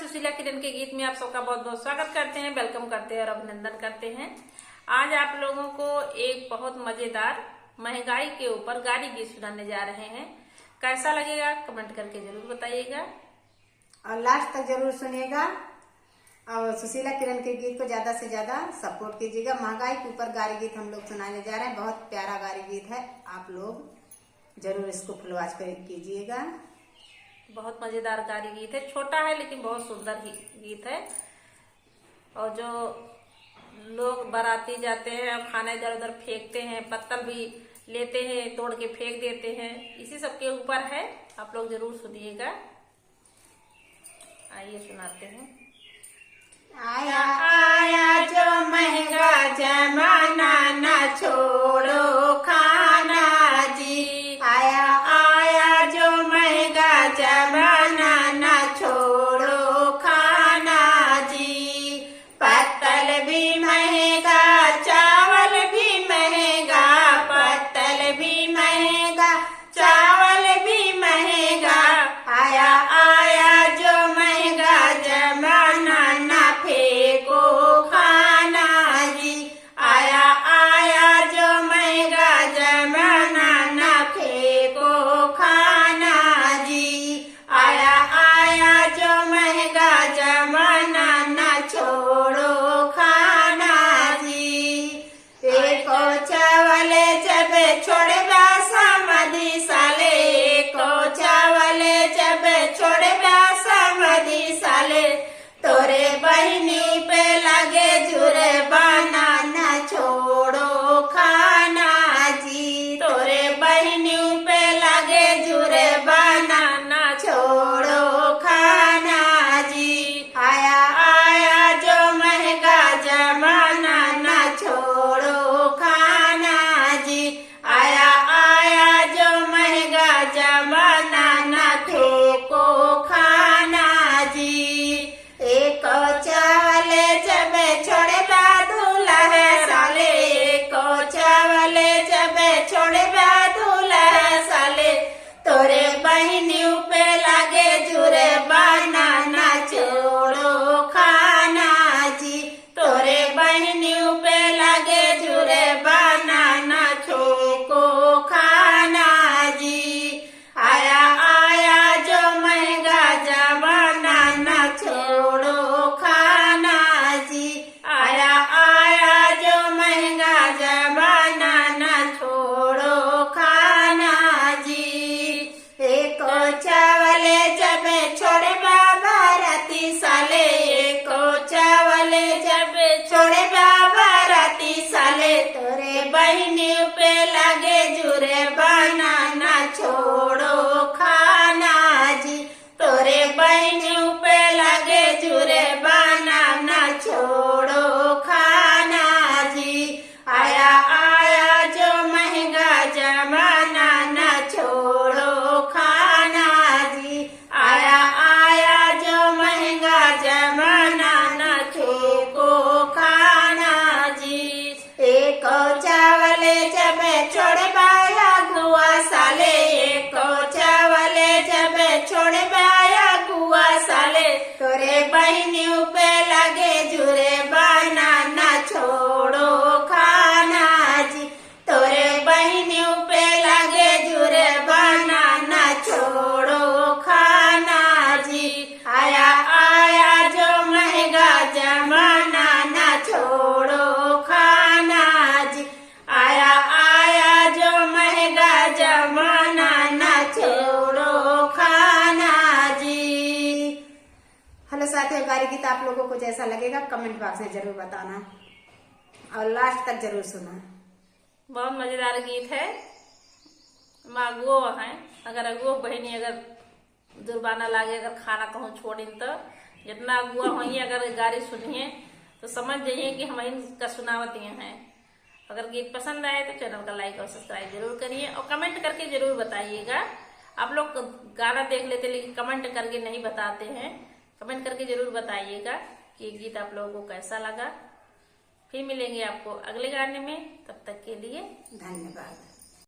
सुशीला किरण के गीत में आप सबका बहुत बहुत स्वागत करते हैं, वेलकम करते हैं और अभिनंदन करते हैं। आज आप लोगों को एक बहुत मजेदार महंगाई के ऊपर गाली गीत सुनाने जा रहे हैं। कैसा लगेगा कमेंट करके जरूर बताइएगा और लास्ट तक जरूर सुनिएगा और सुशीला किरण के गीत को ज्यादा से ज्यादा सपोर्ट कीजिएगा। महंगाई के ऊपर गाली गीत हम लोग सुनाने जा रहे हैं। बहुत प्यारा गाली गीत है, आप लोग जरूर इसको फुलवाच कीजिएगा। बहुत मजेदार गाली गीत है, छोटा है लेकिन बहुत सुंदर गीत है। और जो लोग बाराती जाते हैं और खाना इधर उधर फेंकते हैं, पत्तल भी लेते हैं तोड़ के फेंक देते हैं, इसी सब के ऊपर है। आप लोग जरूर सुनिएगा। आइए सुनाते हैं। आया आया जो महंगा जमाना ना छोड़ो खाना जी। आया आया जो महंगा जमाना ना छोड़ो खाना जी। पत्तल भी महंगा, चावल भी महंगा, पत्तल भी महंगा, चावल भी महंगा। आया आया जो महंगा जमाना ना फेंको खाना जी। आया आया जो महंगा जमाना ना फेंको खाना जी। आया आया जो महंगा जमाना ना छोड़ो खाना जी। एको चावल जब छोड़बा समधि साले, एको चावल जब छोड़बा समधि साले, तोरे बहनी पे लगे जुर्माना ना छोड़ो खाना जी। तोरे बहनी पे लगे जुर्माना ना छोड़ो खाना जी। आया आया जो महंगा जमाना ना छोड़ो खाना जी। आया आया जो महंगा जमाना ना फेंको खाना जी। एक चावल जब छोड़बा दूल्हा साले, एक चावल जब छोड़बा दूल्हा साले, तोरे बहनी पे लगे जुर्माना ना छोड़ो खाना जी। तोरे बहनी पे लगे जुर्माना ना छोड़ो खाना जी। आया आया जो महंगा जमाना ना छोड़ो खाना जी। आया आया जो महंगा जमाना ना छोड़ो खाना जी। एक चावल जब छोड़बा बाराती साले, एक चावल जब छोड़बा बाराती साले, तोरे बहनी पे लगे जुर्माना ना छोड़ो खाना जी। तोरे बहनी पे लगे जुर्माना ना छोड़ो खाना जी। आया आया जो महंगा जमाना ना छोड़ो खाना जी। आया आया जो महंगा जमाना ना फेंको खाना जी। एक चावल जब छोड़बाया गुआ साले, एक चावल जब छोड़बाया गुआ साले, तोरे बहनी पे लगे जुर्माना ना छोड़ो खाना जी। तोरे बहनी पे लगे जुर्माना ना छोड़ो खाना जी। आया आया जो महंगा जमाना ना छोड़ो खाना जी। आया आया जो महंगा जमाना ना छोड़ो खाना जी। हेलो साथियों, गाली गीत आप लोगों को जैसा लगेगा कमेंट बॉक्स में जरूर बताना और लास्ट तक जरूर सुना। बहुत मजेदार गीत है। अगुओ है, अगर अगुओ बहनी अगर जुर्माना लागे, अगर खाना कहूँ छोड़ी तो जितना अगुआ होइए अगर गाली सुनिए तो समझ जाइए कि हम इनका सुनावती हैं। अगर गीत पसंद आए तो चैनल का लाइक और सब्सक्राइब जरूर करिए और कमेंट करके जरूर बताइएगा। आप लोग गाना देख लेते लेकिन कमेंट करके नहीं बताते हैं। कमेंट करके जरूर बताइएगा कि गीत आप लोगों को कैसा लगा। फिर मिलेंगे आपको अगले गाने में, तब तक के लिए धन्यवाद।